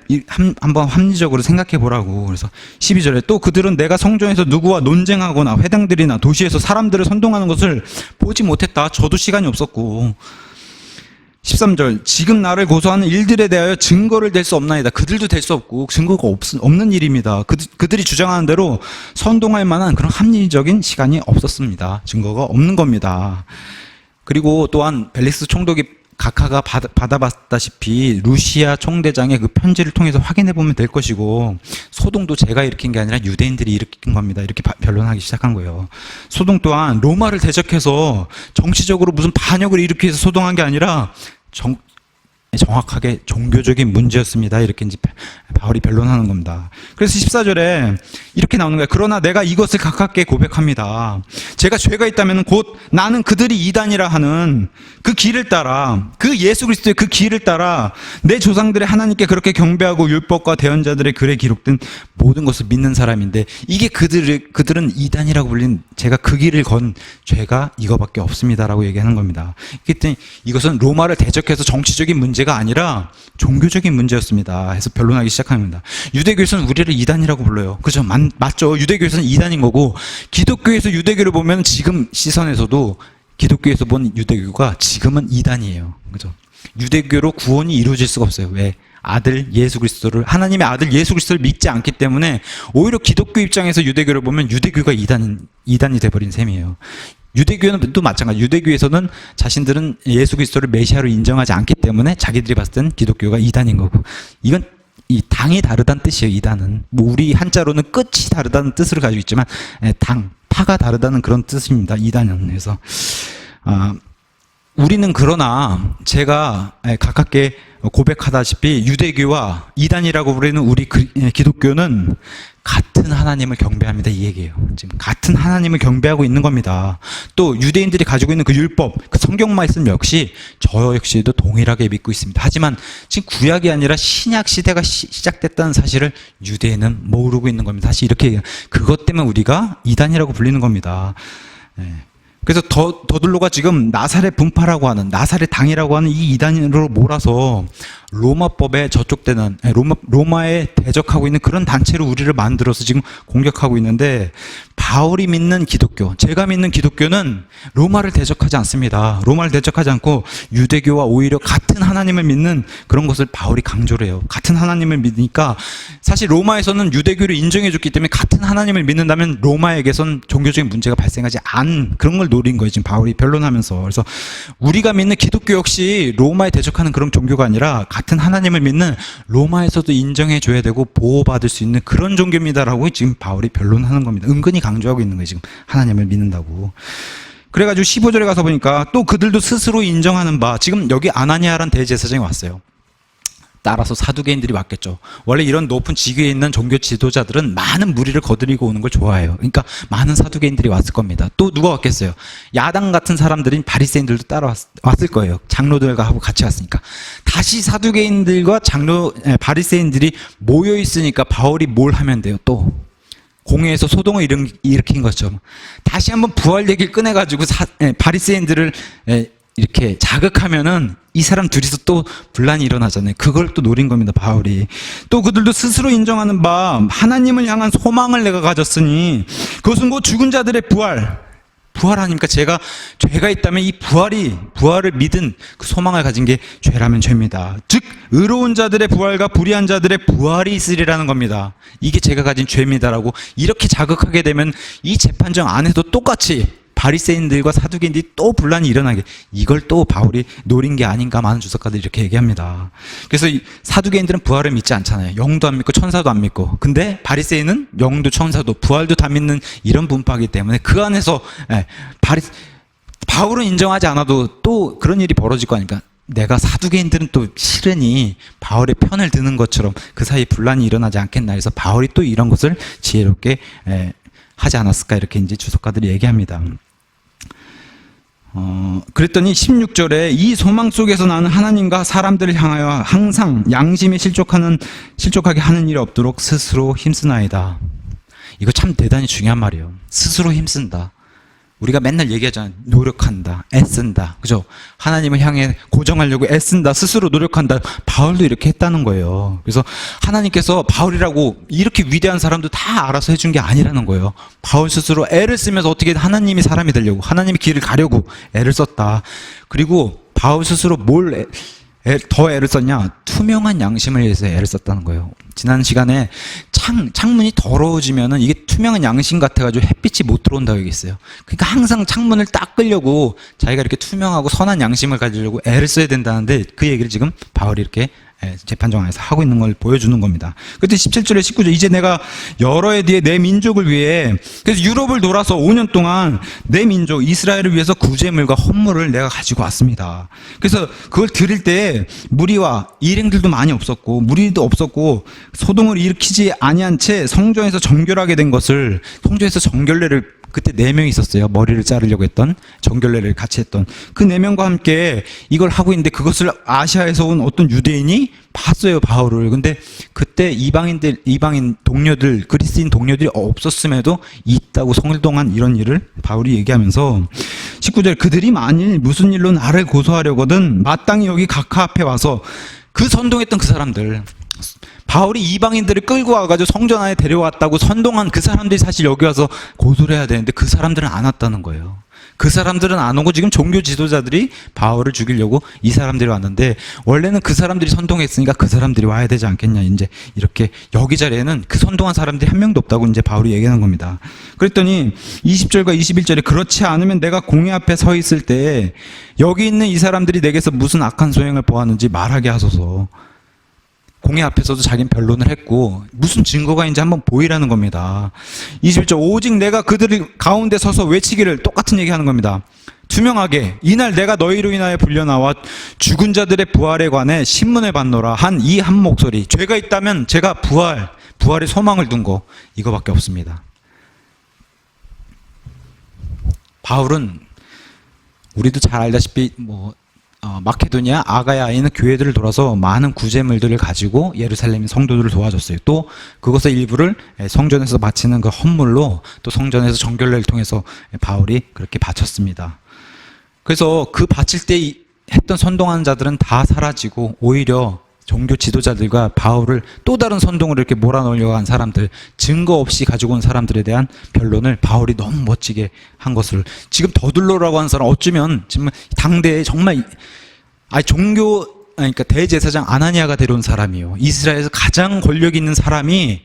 Speaker 1: 한번 합리적으로 생각해 보라고. 그래서 12절에 또 그들은 내가 성전에서 누구와 논쟁하거나 회당들이나 도시에서 사람들을 선동하는 것을 보지 못했다. 저도 시간이 없었고. 13절 지금 나를 고소하는 일들에 대하여 증거를 댈 수 없나이다. 그들도 댈 수 없고 증거가 없는 일입니다. 그들이 주장하는 대로 선동할 만한 그런 합리적인 시간이 없었습니다. 증거가 없는 겁니다. 그리고 또한 벨릭스 총독이 각하가 받아봤다시피 루시아 총대장의 그 편지를 통해서 확인해 보면 될 것이고, 소동도 제가 일으킨 게 아니라 유대인들이 일으킨 겁니다. 이렇게 변론하기 시작한 거예요. 소동 또한 로마를 대적해서 정치적으로 무슨 반역을 일으키기 위해서 소동한 게 아니라 정확하게 종교적인 문제였습니다. 이렇게 이제 바울이 변론하는 겁니다. 그래서 14절에 이렇게 나오는 거예요. 그러나 내가 이것을 가깝게 고백합니다. 제가 죄가 있다면 곧 나는 그들이 이단이라 하는 그 길을 따라, 그 예수 그리스도의 그 길을 따라 내 조상들의 하나님께 그렇게 경배하고 율법과 대언자들의 글에 기록된 모든 것을 믿는 사람인데, 이게 그들은 이단이라고 불린 제가 그 길을 건 죄가 이거밖에 없습니다라고 얘기하는 겁니다. 그랬더니 이것은 로마를 대적해서 정치적인 문제가 아니라 종교적인 문제였습니다. 해서 변론하기 시작합니다. 유대교에서는 우리를 이단이라고 불러요. 그죠? 맞죠? 유대교에서는 이단인 거고, 기독교에서 유대교를 보면 지금 시선에서도 기독교에서 본 유대교가 지금은 이단이에요. 그죠? 유대교로 구원이 이루어질 수가 없어요. 왜? 아들 예수 그리스도를, 하나님의 아들 예수 그리스도를 믿지 않기 때문에 오히려 기독교 입장에서 유대교를 보면 유대교가 이단이 돼버린 셈이에요. 유대교는 또 마찬가지. 유대교에서는 자신들은 예수 그리스도를 메시아로 인정하지 않기 때문에 자기들이 봤을 땐 기독교가 이단인 거고, 이건 이 당이 다르다는 뜻이에요. 이단은 뭐 우리 한자로는 끝이 다르다는 뜻을 가지고 있지만 파가 다르다는 그런 뜻입니다. 이단은. 그래서 우리는 그러나 제가 가깝게 고백하다시피 유대교와 이단이라고 부르는 우리 기독교는 같은 하나님을 경배합니다. 이 얘기예요. 지금 같은 하나님을 경배하고 있는 겁니다. 또 유대인들이 가지고 있는 그 율법, 그 성경 말씀 역시 저 역시도 동일하게 믿고 있습니다. 하지만 지금 구약이 아니라 신약 시대가 시작됐다는 사실을 유대인은 모르고 있는 겁니다. 사실 이렇게 그것 때문에 우리가 이단이라고 불리는 겁니다. 그래서 더들로가 지금 나사렛 분파라고 하는, 나사렛 당이라고 하는 이 이단으로 몰아서 로마법에 저촉되는, 로마에 대적하고 있는 그런 단체로 우리를 만들어서 지금 공격하고 있는데, 바울이 믿는 기독교, 제가 믿는 기독교는 로마를 대적하지 않습니다. 로마를 대적하지 않고 유대교와 오히려 같은 하나님을 믿는 그런 것을 바울이 강조를 해요. 같은 하나님을 믿으니까, 사실 로마에서는 유대교를 인정해 줬기 때문에 같은 하나님을 믿는다면 로마에게선 종교적인 문제가 발생하지 않은 그런 걸 노린 거예요. 지금 바울이 변론하면서. 그래서 우리가 믿는 기독교 역시 로마에 대적하는 그런 종교가 아니라 같은 하나님을 믿는, 로마에서도 인정해 줘야 되고 보호받을 수 있는 그런 종교입니다라고 지금 바울이 변론하는 겁니다. 은근히 강조하고 있는 거예요. 지금 하나님을 믿는다고. 그래가지고 15절에 가서 보니까 또 그들도 스스로 인정하는 바, 지금 여기 아나니아란 대제사장이 왔어요. 따라서 사두개인들이 왔겠죠. 원래 이런 높은 직위에 있는 종교 지도자들은 많은 무리를 거느리고 오는 걸 좋아해요. 그러니까 많은 사두개인들이 왔을 겁니다. 또 누가 왔겠어요? 야당 같은 사람들인 바리새인들도 따라왔을 거예요. 장로들과 하고 같이 왔으니까. 다시 사두개인들과 바리새인들이 모여 있으니까 바울이 뭘 하면 돼요? 또 공회에서 소동을 일으킨 것처럼 다시 한번 부활 얘기를 꺼내가지고 바리새인들을 이렇게 자극하면은 이 사람 둘이서 또 분란이 일어나잖아요. 그걸 또 노린 겁니다, 바울이. 또 그들도 스스로 인정하는 바 하나님을 향한 소망을 내가 가졌으니 그것은 곧 죽은 자들의 부활 아닙니까? 죄가 있다면 이 부활을 믿은 그 소망을 가진 게 죄라면 죄입니다. 즉 의로운 자들의 부활과 불의한 자들의 부활이 있으리라는 겁니다. 이게 제가 가진 죄입니다라고 이렇게 자극하게 되면 이 재판정 안에도 똑같이 바리새인들과 사두개인들이 또 분란이 일어나게, 이걸 또 바울이 노린 게 아닌가 많은 주석가들이 이렇게 얘기합니다. 그래서 이 사두개인들은 부활을 믿지 않잖아요. 영도 안 믿고 천사도 안 믿고. 근데 바리새인은 영도 천사도 부활도 다 믿는 이런 분파이기 때문에 그 안에서 바울은 인정하지 않아도 또 그런 일이 벌어질 거 아닙니까? 내가 사두개인들은 또 싫으니 바울의 편을 드는 것처럼 그 사이에 분란이 일어나지 않겠나 해서 바울이 또 이런 것을 지혜롭게 하지 않았을까, 이렇게 이제 주석가들이 얘기합니다. 그랬더니 16절에 이 소망 속에서 나는 하나님과 사람들을 향하여 항상 양심에 실족하게 하는 일이 없도록 스스로 힘쓰나이다. 이거 참 대단히 중요한 말이에요. 스스로 힘쓴다. 우리가 맨날 얘기하잖아요. 노력한다, 애쓴다, 그죠? 하나님을 향해 고정하려고 애쓴다, 스스로 노력한다. 바울도 이렇게 했다는 거예요. 그래서 하나님께서 바울이라고 이렇게 위대한 사람도 다 알아서 해준 게 아니라는 거예요. 바울 스스로 애를 쓰면서 어떻게 하나님이 사람이 되려고, 하나님의 길을 가려고 애를 썼다. 그리고 바울 스스로 더 애를 썼냐? 투명한 양심을 위해서 애를 썼다는 거예요. 지난 시간에 창문이 더러워지면은 이게 투명한 양심 같아가지고 햇빛이 못 들어온다고 얘기했어요. 그러니까 항상 창문을 닦으려고 자기가 이렇게 투명하고 선한 양심을 가지려고 애를 써야 된다는데, 그 얘기를 지금 바울이 이렇게 재판정 안에서 하고 있는 걸 보여주는 겁니다. 그때 17절에 19절, 이제 내가 여러 해 뒤에 내 민족을 위해, 그래서 유럽을 돌아서 5년 동안 내 민족 이스라엘을 위해서 구제물과 헌물을 내가 가지고 왔습니다. 그래서 그걸 드릴 때 무리와 일행들도 많이 없었고 무리도 없었고 소동을 일으키지 아니한 채 성전에서 정결하게 된 것을, 성전에서 정결례를 그때 4명이 있었어요. 머리를 자르려고 했던, 정결례를 같이 했던 그 4명과 함께 이걸 하고 있는데, 그것을 아시아에서 온 어떤 유대인이 봤어요, 바울을. 근데 그때 이방인 동료들, 그리스인 동료들이 없었음에도 있다고 성동한 이런 일을 바울이 얘기하면서 19절, 그들이 만일 무슨 일로 나를 고소하려거든 마땅히 여기 각하 앞에 와서, 그 선동했던 그 사람들, 바울이 이방인들을 끌고 와가지고 성전 안에 데려왔다고 선동한 그 사람들이 사실 여기 와서 고소를 해야 되는데 그 사람들은 안 왔다는 거예요. 그 사람들은 안 오고 지금 종교 지도자들이 바울을 죽이려고 이 사람들이 왔는데, 원래는 그 사람들이 선동했으니까 그 사람들이 와야 되지 않겠냐, 이제 이렇게 여기 자리에는 그 선동한 사람들이 한 명도 없다고 이제 바울이 얘기하는 겁니다. 그랬더니 20절과 21절에 그렇지 않으면 내가 공회 앞에 서 있을 때 여기 있는 이 사람들이 내게서 무슨 악한 소행을 보았는지 말하게 하소서. 공회 앞에서도 자기는 변론을 했고 무슨 증거가 있는지 한번 보이라는 겁니다. 21절, 오직 내가 그들 가운데 서서 외치기를, 똑같은 얘기하는 겁니다. 투명하게 이날 내가 너희로 인하여 불려나와 죽은 자들의 부활에 관해 신문을 받노라 한 이 한 목소리. 죄가 있다면 제가 부활의 소망을 둔 거, 이거밖에 없습니다. 바울은 우리도 잘 알다시피 마케도니아, 아가야에 있는 교회들을 돌아서 많은 구제물들을 가지고 예루살렘 성도들을 도와줬어요. 또 그것의 일부를 성전에서 바치는 그 헌물로 또 성전에서 정결례를 통해서 바울이 그렇게 바쳤습니다. 그래서 그 바칠 때 했던 선동하는 자들은 다 사라지고 오히려 종교 지도자들과 바울을 또 다른 선동으로 이렇게 몰아넣으려고 한 사람들, 증거 없이 가지고 온 사람들에 대한 변론을 바울이 너무 멋지게 한 것을, 지금 더둘로라고 하는 사람, 어쩌면 지금 당대에 정말 그러니까 대제사장 아나니아가 데려온 사람이에요. 이스라엘에서 가장 권력 있는 사람이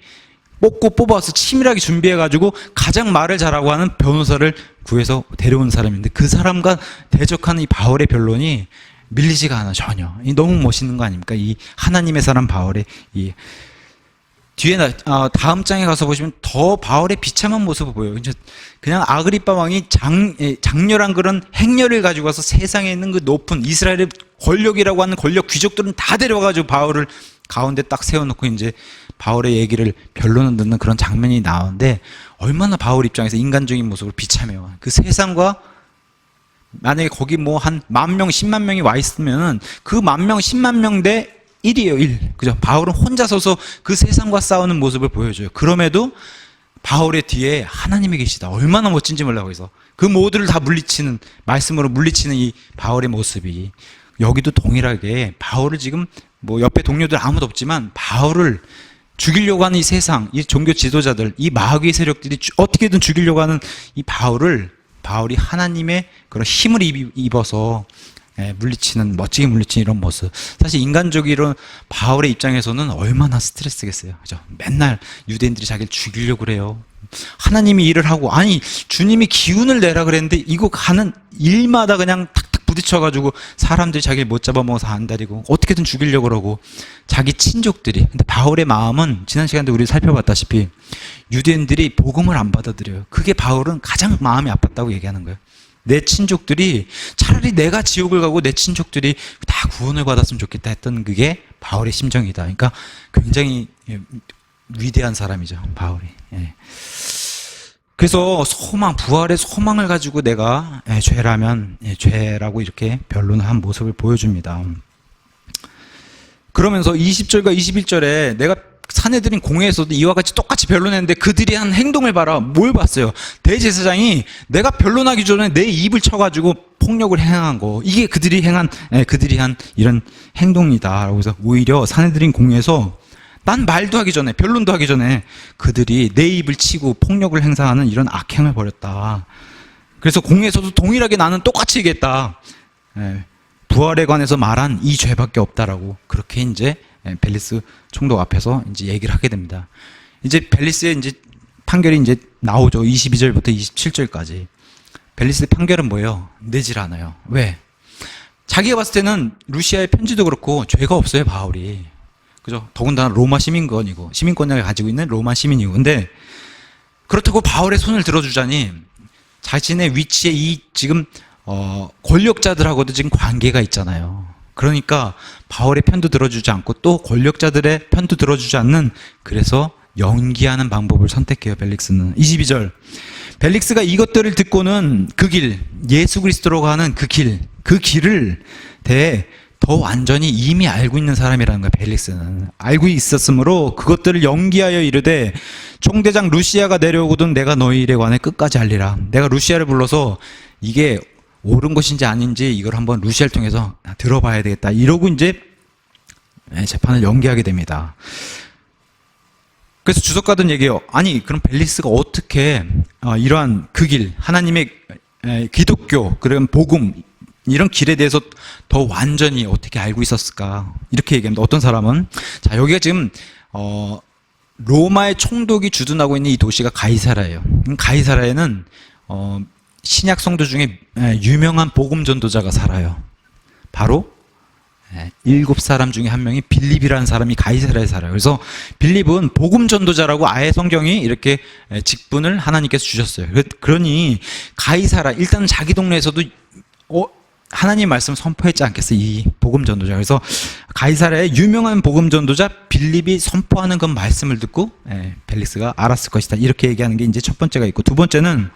Speaker 1: 뽑아서 치밀하게 준비해가지고 가장 말을 잘하고 하는 변호사를 구해서 데려온 사람인데, 그 사람과 대적하는 이 바울의 변론이 밀리지가 않아, 전혀. 너무 멋있는 거 아닙니까? 이 하나님의 사람 바울의 뒤에 다음 장에 가서 보시면 더 바울의 비참한 모습을 보여요. 이제 그냥 아그리빠 왕이 장렬한 그런 행렬을 가지고 와서 세상에 있는 그 높은 이스라엘의 권력이라고 하는 권력 귀족들은 다 데려와가지고 바울을 가운데 딱 세워놓고 이제 바울의 얘기를 변론을 듣는 그런 장면이 나오는데, 얼마나 바울 입장에서 인간적인 모습을 비참해요. 그 세상과 만약에 거기 뭐 한 10,000명, 10만 명이 와 있으면 그 10,000명, 10만 명 대 1이에요, 1. 그죠? 바울은 혼자 서서 그 세상과 싸우는 모습을 보여줘요. 그럼에도 바울의 뒤에 하나님이 계시다. 얼마나 멋진지 몰라요, 거기서. 그 모두를 다 물리치는, 말씀으로 물리치는 이 바울의 모습이. 여기도 동일하게 바울을 지금 뭐 옆에 동료들 아무도 없지만 바울을 죽이려고 하는 이 세상, 이 종교 지도자들, 이 마귀의 세력들이 어떻게든 죽이려고 하는 이 바울이 하나님의 그런 힘을 입어서 물리치는, 멋지게 물리치는 이런 모습. 사실 인간적으로 바울의 입장에서는 얼마나 스트레스겠어요. 그죠? 맨날 유대인들이 자기를 죽이려고 그래요. 하나님이 일을 하고, 아니, 주님이 기운을 내라 그랬는데, 이거 가는 일마다 그냥 탁탁 부딪혀가지고 사람들이 자기를 못 잡아먹어서 안달이고, 어떻게든 죽이려고 그러고, 자기 친족들이. 근데 바울의 마음은 지난 시간에 우리 살펴봤다시피, 유대인들이 복음을 안 받아들여요. 그게 바울은 가장 마음이 아팠다고 얘기하는 거예요. 내 친족들이, 차라리 내가 지옥을 가고 내 친족들이 다 구원을 받았으면 좋겠다 했던 그게 바울의 심정이다. 그러니까 굉장히 위대한 사람이죠, 바울이. 그래서 부활의 소망을 가지고 내가 죄라면 죄라고 이렇게 변론을 한 모습을 보여줍니다. 그러면서 20절과 21절에 내가 사내들인 공회에서도 이와 같이 똑같이 변론했는데 그들이 한 행동을 봐라. 뭘 봤어요? 대제사장이 내가 변론하기 전에 내 입을 쳐가지고 폭력을 행한 거. 이게 그들이 한 이런 행동이다. 그래서 오히려 사내들인 공회에서 난 말도 하기 전에, 변론도 하기 전에 그들이 내 입을 치고 폭력을 행사하는 이런 악행을 벌였다. 그래서 공회에서도 동일하게 나는 똑같이 얘기했다. 부활에 관해서 말한 이 죄밖에 없다라고 그렇게 이제 벨리스 총독 앞에서 이제 얘기를 하게 됩니다. 이제 벨리스의 이제 판결이 이제 나오죠. 22절부터 27절까지. 벨리스의 판결은 뭐예요? 내질 않아요. 왜? 자기가 봤을 때는 루시아의 편지도 그렇고 죄가 없어요, 바울이. 그죠? 더군다나 로마 시민권을 가지고 있는 로마 시민이고. 근데 그렇다고 바울의 손을 들어주자니 자신의 위치에 이 지금 권력자들하고도 지금 관계가 있잖아요. 그러니까 바울의 편도 들어주지 않고 또 권력자들의 편도 들어주지 않는, 그래서 연기하는 방법을 선택해요, 벨릭스는. 22절. 벨릭스가 이것들을 듣고는 그 길, 예수 그리스도로 가는 그 길을 대해 더 완전히 이미 알고 있는 사람이라는 거예요. 벨릭스는 알고 있었으므로 그것들을 연기하여 이르되, 총대장 루시아가 내려오거든 내가 너희 일에 관해 끝까지 알리라. 내가 루시아를 불러서 이게 옳은 것인지 아닌지 이걸 한번 루시아를 통해서 들어봐야 되겠다, 이러고 이제 재판을 연기하게 됩니다. 그래서 주석가든 얘기해요. 아니, 그럼 벨릭스가 어떻게 이러한 그 길, 하나님의 기독교, 그런 복음, 이런 길에 대해서 더 완전히 어떻게 알고 있었을까? 이렇게 얘기합니다. 어떤 사람은, 자, 여기가 지금 로마의 총독이 주둔하고 있는 이 도시가 가이사라예요. 가이사라에는 신약 성도 중에 유명한 복음 전도자가 살아요. 바로 7사람 중에 한 명이 빌립이라는 사람이 가이사라에 살아요. 그래서 빌립은 복음 전도자라고 아예 성경이 이렇게 직분을 하나님께서 주셨어요. 그러니 가이사라, 일단 자기 동네에서도 하나님 말씀을 선포했지 않겠어요, 이 복음 전도자. 그래서 가이사라의 유명한 복음 전도자 빌립이 선포하는 그 말씀을 듣고 벨릭스가 알았을 것이다, 이렇게 얘기하는 게 이제 첫 번째가 있고, 두 번째는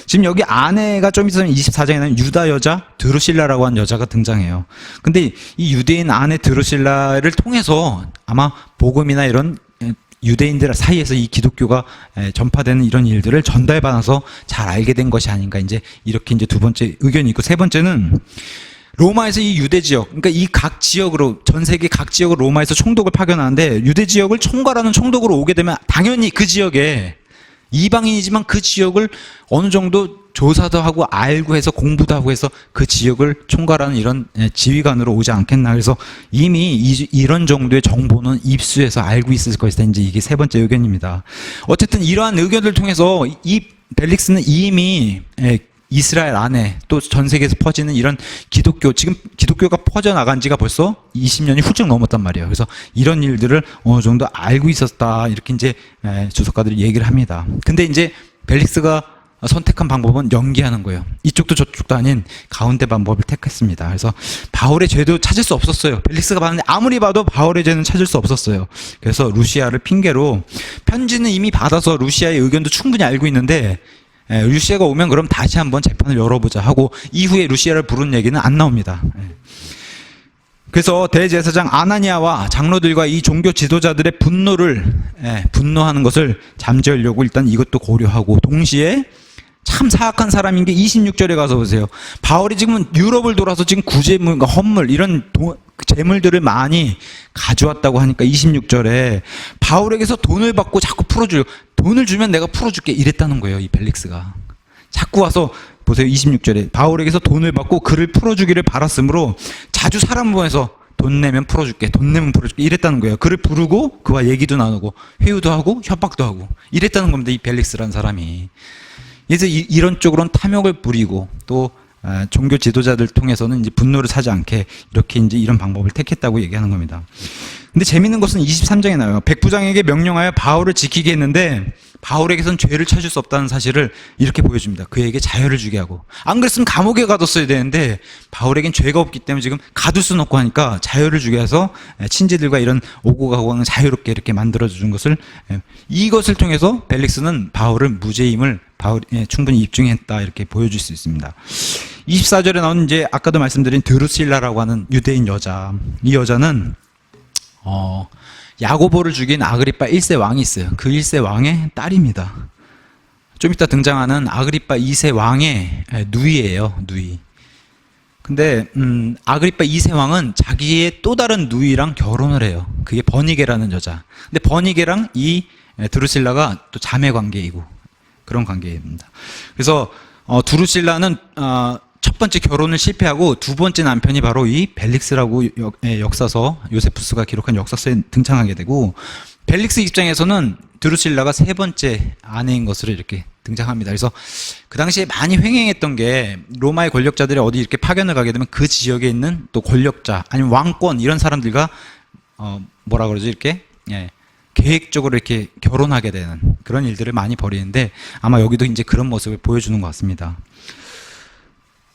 Speaker 1: 지금 여기 아내가 좀 있으면 24장에는 유다 여자 드루실라라고 하는 여자가 등장해요. 근데 이 유대인 아내 드루실라를 통해서 아마 복음이나 이런 유대인들 사이에서 이 기독교가 전파되는 이런 일들을 전달받아서 잘 알게 된 것이 아닌가, 이제 이렇게 이제 두 번째 의견이 있고, 세 번째는 로마에서 이 유대 지역, 그러니까 이 각 지역으로, 전 세계 각 지역으로 로마에서 총독을 파견하는데, 유대 지역을 총괄하는 총독으로 오게 되면 당연히 그 지역에, 이방인이지만 그 지역을 어느 정도 조사도 하고 알고 해서 공부도 하고 해서 그 지역을 총괄하는 이런 지휘관으로 오지 않겠나. 그래서 이미 이런 정도의 정보는 입수해서 알고 있을 것이다, 이제 이게 세 번째 의견입니다. 어쨌든 이러한 의견을 통해서 이 벨릭스는 이미 이스라엘 안에 또 전 세계에서 퍼지는 이런 기독교, 지금 기독교 기독교가 퍼져나간 지가 벌써 20년이 훌쩍 넘었단 말이에요. 그래서 이런 일들을 어느 정도 알고 있었다, 이렇게 이제 주석가들이 얘기를 합니다. 근데 이제 벨릭스가 선택한 방법은 연기하는 거예요. 이쪽도 저쪽도 아닌 가운데 방법을 택했습니다. 그래서 바울의 죄도 찾을 수 없었어요. 벨릭스가 봤는데 아무리 봐도 바울의 죄는 찾을 수 없었어요. 그래서 루시아를 핑계로, 편지는 이미 받아서 루시아의 의견도 충분히 알고 있는데 루시아가 오면 그럼 다시 한번 재판을 열어보자 하고, 이후에 루시아를 부른 얘기는 안 나옵니다. 그래서 대제사장 아나니아와 장로들과 이 종교 지도자들의 분노하는 것을 잠재우려고 일단 이것도 고려하고, 동시에 참 사악한 사람인 게 26절에 가서 보세요. 바울이 지금 유럽을 돌아서 지금 구제물과 헌물, 이런 재물들을 많이 가져왔다고 하니까 26절에 바울에게서 돈을 받고 자꾸 풀어주려고, 돈을 주면 내가 풀어줄게, 이랬다는 거예요. 이 벨릭스가 자꾸 와서 보세요. 26절에 바울에게서 돈을 받고 그를 풀어주기를 바랐으므로 자주 사람 보내서 돈 내면 풀어줄게, 돈 내면 풀어줄게, 이랬다는 거예요. 그를 부르고 그와 얘기도 나누고 회유도 하고 협박도 하고 이랬다는 겁니다. 이 벨릭스라는 사람이. 그래서 이런 쪽으로는 탐욕을 부리고, 또 종교 지도자들 통해서는 이제 분노를 사지 않게 이렇게 이제 이런 방법을 택했다고 얘기하는 겁니다. 근데 재밌는 것은 23장에 나와요. 백부장에게 명령하여 바울을 지키게 했는데 바울에게선 죄를 찾을 수 없다는 사실을 이렇게 보여줍니다. 그에게 자유를 주게 하고, 안 그랬으면 감옥에 가뒀어야 되는데 바울에겐 죄가 없기 때문에 지금 가둘 수는 없고 하니까 자유를 주게 해서 친지들과 이런 오고 가고 하는 자유롭게 이렇게 만들어준 것을, 이것을 통해서 벨릭스는 바울을 무죄임을 충분히 입증했다, 이렇게 보여줄 수 있습니다. 24절에 나오는 이제 아까도 말씀드린 드루실라라고 하는 유대인 여자, 이 여자는 야고보를 죽인 아그리파 1세 왕이 있어요. 그 1세 왕의 딸입니다. 좀 이따 등장하는 아그리파 2세 왕의 누이예요. 누이. 근데 아그리파 2세 왕은 자기의 또 다른 누이랑 결혼을 해요. 그게 버니게라는 여자. 근데 버니게랑 이 드루실라가 또 자매 관계이고 그런 관계입니다. 그래서 드루실라는 첫 번째 결혼을 실패하고 두 번째 남편이 바로 이 벨릭스라고 역사서 요세푸스가 기록한 역사서에 등장하게 되고, 벨릭스 입장에서는 드루실라가 세 번째 아내인 것으로 이렇게 등장합니다. 그래서 그 당시에 많이 횡행했던 게, 로마의 권력자들이 어디 이렇게 파견을 가게 되면 그 지역에 있는 또 권력자 아니면 왕권 이런 사람들과 뭐라 그러죠, 이렇게 계획적으로 이렇게 결혼하게 되는 그런 일들을 많이 벌이는데, 아마 여기도 이제 그런 모습을 보여주는 것 같습니다.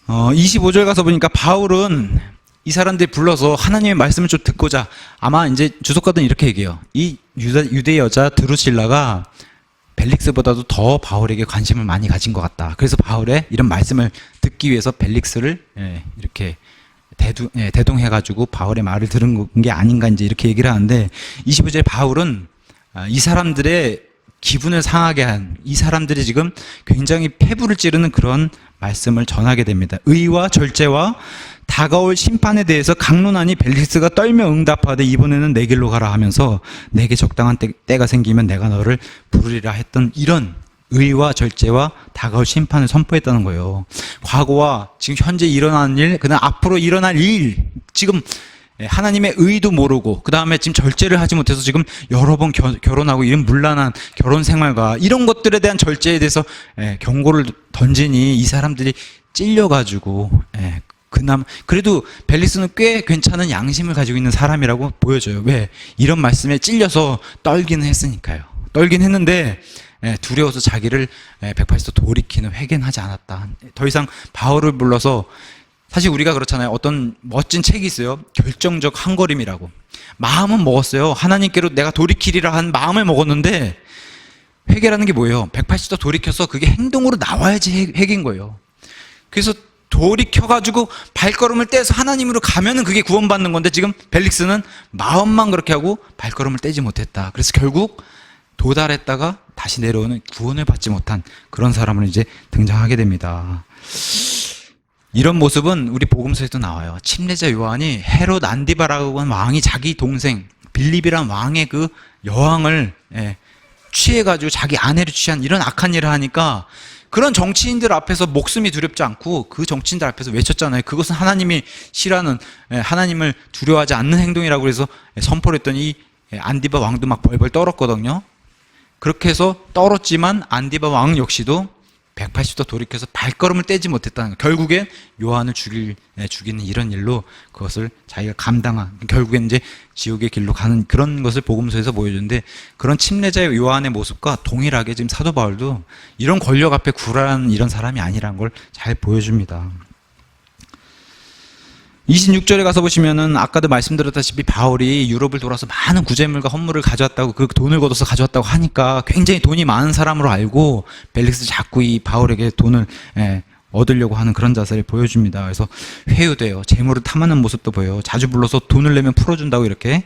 Speaker 1: 25절 가서 보니까 바울은 이 사람들이 불러서 하나님의 말씀을 좀 듣고자, 아마 이제 주석가들은 이렇게 얘기해요. 이 유대 여자 드루실라가 벨릭스보다도 더 바울에게 관심을 많이 가진 것 같다. 그래서 바울의 이런 말씀을 듣기 위해서 벨릭스를 이렇게 대동해가지고 바울의 말을 들은 게 아닌가, 이제 이렇게 얘기를 하는데, 25절에 바울은 이 사람들의 기분을 상하게 한, 이 사람들이 지금 굉장히 폐부를 찌르는 그런 말씀을 전하게 됩니다. 의와 절제와 다가올 심판에 대해서 강론하니 벨릭스가 떨며 응답하되 이번에는 내 길로 가라 하면서 내게 적당한 때가 생기면 내가 너를 부르리라 했던 이런 의와 절제와 다가올 심판을 선포했다는 거예요. 과거와 지금 현재 일어나는 일, 그다음 앞으로 일어날 일, 지금 하나님의 의도 모르고 그 다음에 지금 절제를 하지 못해서 지금 여러 번 결혼하고 이런 문란한 결혼 생활과 이런 것들에 대한 절제에 대해서 경고를 던지니 이 사람들이 찔려가지고 그래도 벨릭스는 꽤 괜찮은 양심을 가지고 있는 사람이라고 보여져요. 왜? 이런 말씀에 찔려서 떨기는 했으니까요. 떨긴 했는데 두려워서 자기를 180도 돌이키는 회개는 하지 않았다. 더 이상 바울을 불러서, 사실 우리가 그렇잖아요. 어떤 멋진 책이 있어요. 결정적 한걸음이라고. 마음은 먹었어요. 하나님께로 내가 돌이키리라 한 마음을 먹었는데, 회개라는 게 뭐예요? 180도 돌이켜서 그게 행동으로 나와야지 회개인 거예요. 그래서 돌이켜가지고 발걸음을 떼서 하나님으로 가면은 그게 구원받는 건데, 지금 벨릭스는 마음만 그렇게 하고 발걸음을 떼지 못했다. 그래서 결국 도달했다가 다시 내려오는, 구원을 받지 못한 그런 사람을 이제 등장하게 됩니다. 이런 모습은 우리 복음서에도 나와요. 침례자 요한이 헤롯 안디바라고 하는 왕이 자기 동생 빌립이란 왕의 그 여왕을 취해가지고 자기 아내를 취한 이런 악한 일을 하니까, 그런 정치인들 앞에서 목숨이 두렵지 않고 그 정치인들 앞에서 외쳤잖아요. 그것은 하나님이 싫어하는, 하나님을 두려워하지 않는 행동이라고 해서 선포를 했더니 안디바 왕도 막 벌벌 떨었거든요. 그렇게 해서 떨었지만 안디바 왕 역시도 180도 돌이켜서 발걸음을 떼지 못했다는 거. 결국엔 요한을 죽이는 이런 일로 그것을 자기가 감당한, 결국엔 이제 지옥의 길로 가는 그런 것을 복음서에서 보여주는데, 그런 침례자의 요한의 모습과 동일하게 지금 사도 바울도 이런 권력 앞에 굴하는 이런 사람이 아니라는 걸 잘 보여줍니다. 26절에 가서 보시면은 아까도 말씀드렸다시피 바울이 유럽을 돌아서 많은 구제물과 헌물을 가져왔다고, 그 돈을 걷어서 가져왔다고 하니까 굉장히 돈이 많은 사람으로 알고 벨릭스 자꾸 이 바울에게 돈을 얻으려고 하는 그런 자세를 보여줍니다. 그래서 회유돼요. 재물을 탐하는 모습도 보여요. 자주 불러서 돈을 내면 풀어준다고 이렇게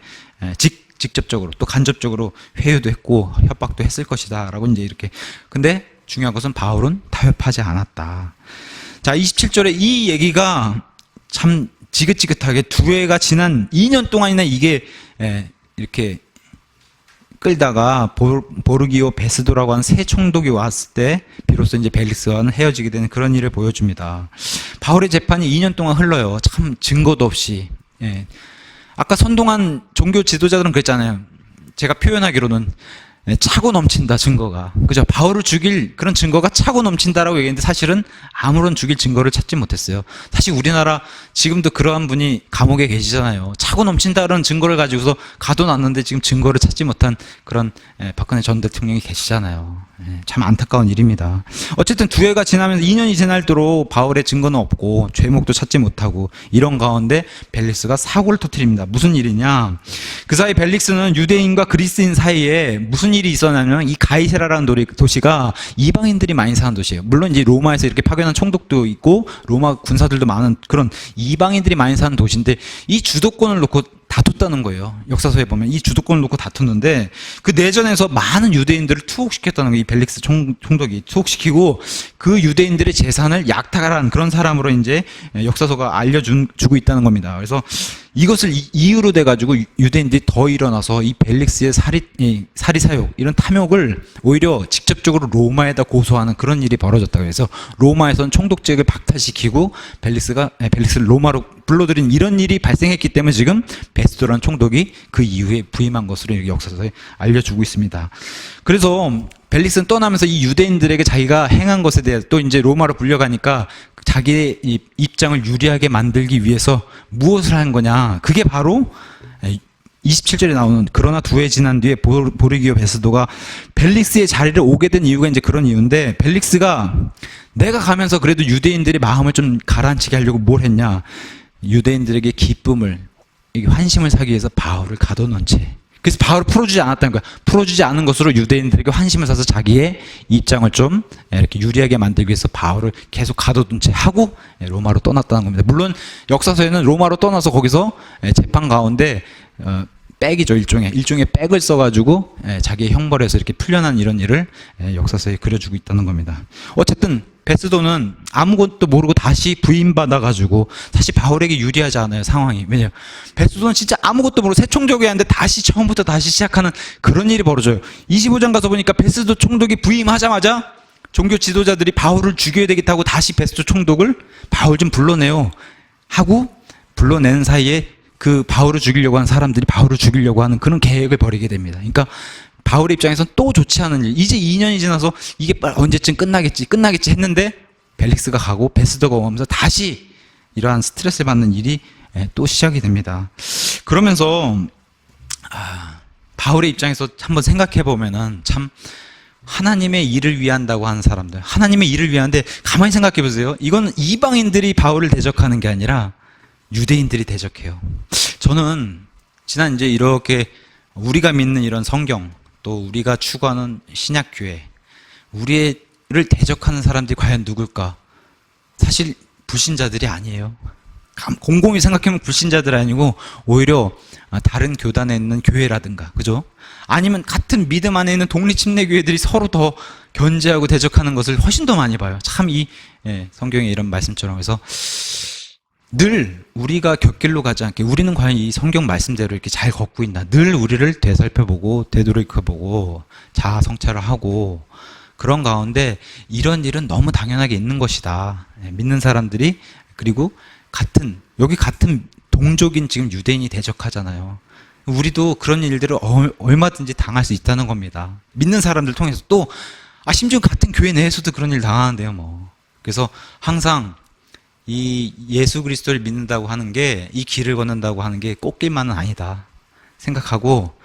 Speaker 1: 직접적으로 또 간접적으로 회유도 했고 협박도 했을 것이다 라고 이제 이렇게. 근데 중요한 것은 바울은 타협하지 않았다. 자, 27절에 이 얘기가 참 지긋지긋하게 두 해가 지난 2년 동안이나 이게 이렇게 끌다가 보르기오 베스도라고 하는 새 총독이 왔을 때 비로소 이제 벨릭스와는 헤어지게 되는 그런 일을 보여줍니다. 바울의 재판이 2년 동안 흘러요. 참 증거도 없이. 아까 선동한 종교 지도자들은 그랬잖아요. 제가 표현하기로는 차고 넘친다, 증거가. 그죠? 바울을 죽일 그런 증거가 차고 넘친다라고 얘기했는데 사실은 아무런 죽일 증거를 찾지 못했어요. 사실 우리나라 지금도 그러한 분이 감옥에 계시잖아요. 차고 넘친다는 증거를 가지고서 가둬놨는데 지금 증거를 찾지 못한 그런 박근혜 전 대통령이 계시잖아요. 참 안타까운 일입니다. 어쨌든 두 해가 지나면서 2년이 지날도록 바울의 증거는 없고 죄목도 찾지 못하고 이런 가운데 벨릭스가 사고를 터뜨립니다. 무슨 일이냐? 그 사이 벨릭스는 유대인과 그리스인 사이에 무슨 일이 있었냐면, 이 가이세라라는 도시가 이방인들이 많이 사는 도시예요. 물론 이제 로마에서 이렇게 파견한 총독도 있고 로마 군사들도 많은 그런 이방인들이 많이 사는 도시인데, 이 주도권을 놓고 다퉜다는 거예요. 역사서에 보면 이 주도권을 놓고 다퉜는데, 그 내전에서 많은 유대인들을 투옥시켰다는 거예요. 이 벨릭스 총독이 투옥시키고 그 유대인들의 재산을 약탈한 그런 사람으로 이제 역사서가 알려주고 있다는 겁니다. 그래서 이것을 이유로 돼가지고 유대인들이 더 일어나서 이 벨릭스의 사리사욕, 이런 탐욕을 오히려 직접적으로 로마에다 고소하는 그런 일이 벌어졌다고 해서 로마에서는 총독직을 박탈시키고 벨릭스를 로마로 불러들인 이런 일이 발생했기 때문에 지금 베스도라는 총독이 그 이후에 부임한 것으로 역사서에 알려주고 있습니다. 그래서 벨릭스는 떠나면서 이 유대인들에게 자기가 행한 것에 대해 또 이제 로마로 불려가니까 자기의 입장을 유리하게 만들기 위해서 무엇을 한 거냐? 그게 바로 27절에 나오는, 그러나 두 해 지난 뒤에 보르기오 베스도가 벨릭스의 자리를 오게 된 이유가 이제 그런 이유인데, 벨릭스가 내가 가면서 그래도 유대인들의 마음을 좀 가라앉히게 하려고 뭘 했냐? 유대인들에게 기쁨을, 환심을 사기 위해서 바울을 가둬놓은 채. 그래서 바울을 풀어주지 않았다는 거야. 풀어주지 않은 것으로 유대인들에게 환심을 사서 자기의 입장을 좀 이렇게 유리하게 만들기 위해서 바울을 계속 가둬둔 채 하고 로마로 떠났다는 겁니다. 물론 역사서에는 로마로 떠나서 거기서 재판 가운데 백이죠, 일종의 백을 써가지고 자기의 형벌에서 이렇게 풀려난 이런 일을 역사서에 그려주고 있다는 겁니다. 어쨌든 베스도는 아무것도 모르고 다시 부임받아가지고 사실 바울에게 유리하지 않아요, 상황이. 왜냐면 베스도는 진짜 아무것도 모르고 새 총독이었는데 다시 처음부터 다시 시작하는 그런 일이 벌어져요. 25장 가서 보니까 베스도 총독이 부임하자마자 종교 지도자들이 바울을 죽여야 되겠다고 다시 베스도 총독을 바울 좀 불러내요 하고, 불러내는 사이에 그 바울을 죽이려고 하는 사람들이 바울을 죽이려고 하는 그런 계획을 벌이게 됩니다. 그러니까 바울의 입장에서는 또 좋지 않은 일, 이제 2년이 지나서 이게 언제쯤 끝나겠지 했는데 벨릭스가 가고 베스도가 오면서 다시 이러한 스트레스를 받는 일이 또 시작이 됩니다. 그러면서 바울의 입장에서 한번 생각해 보면은 참 하나님의 일을 위한다고 하는 사람들, 하나님의 일을 위하는데 가만히 생각해 보세요. 이건 이방인들이 바울을 대적하는 게 아니라 유대인들이 대적해요. 저는 지난 이제 이렇게 우리가 믿는 이런 성경, 또 우리가 추구하는 신약교회, 우리를 대적하는 사람들이 과연 누굴까? 사실 불신자들이 아니에요. 곰곰이 생각해보면 불신자들 아니고 오히려 다른 교단에 있는 교회라든가, 그죠? 아니면 같은 믿음 안에 있는 독립침례교회들이 서로 더 견제하고 대적하는 것을 훨씬 더 많이 봐요. 참 성경에 이런 말씀처럼. 해서 늘 우리가 곁길로 가지 않게, 우리는 과연 이 성경 말씀대로 이렇게 잘 걷고 있나, 늘 우리를 되살펴보고 되돌이켜보고 자아 성찰을 하고, 그런 가운데 이런 일은 너무 당연하게 있는 것이다. 믿는 사람들이, 그리고 여기 같은 동족인 지금 유대인이 대적하잖아요. 우리도 그런 일들을 얼마든지 당할 수 있다는 겁니다. 믿는 사람들 통해서 또 심지어 같은 교회 내에서도 그런 일 당하는데요, 뭐. 그래서 항상 이 예수 그리스도를 믿는다고 하는 게, 이 길을 걷는다고 하는 게 꽃길만은 아니다 생각하고,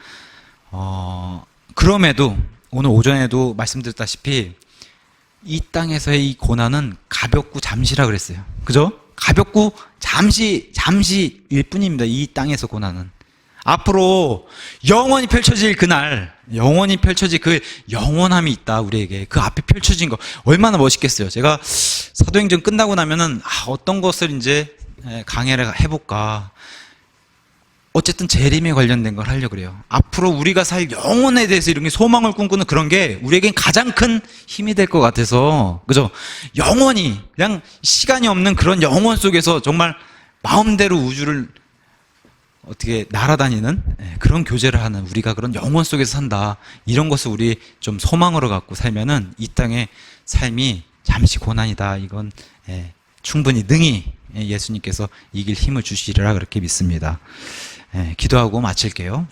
Speaker 1: 그럼에도 오늘 오전에도 말씀드렸다시피 이 땅에서의 이 고난은 가볍고 잠시라 그랬어요. 그죠? 가볍고 잠시일 뿐입니다. 이 땅에서 고난은. 앞으로 영원히 펼쳐질 그날, 영원히 펼쳐질 그 영원함이 있다, 우리에게. 그 앞에 펼쳐진 거 얼마나 멋있겠어요. 제가 사도행전 끝나고 나면은 어떤 것을 이제 강해를 해볼까. 어쨌든 재림에 관련된 걸 하려고 그래요. 앞으로 우리가 살 영혼에 대해서 이런 게 소망을 꿈꾸는 그런 게 우리에겐 가장 큰 힘이 될 것 같아서, 그죠? 영원히, 그냥 시간이 없는 그런 영혼 속에서 정말 마음대로 우주를 어떻게 날아다니는 그런 교제를 하는, 우리가 그런 영혼 속에서 산다. 이런 것을 우리 좀 소망으로 갖고 살면은 이 땅의 삶이 잠시 고난이다. 이건 충분히 능히 예수님께서 이길 힘을 주시리라 그렇게 믿습니다. 기도하고 마칠게요.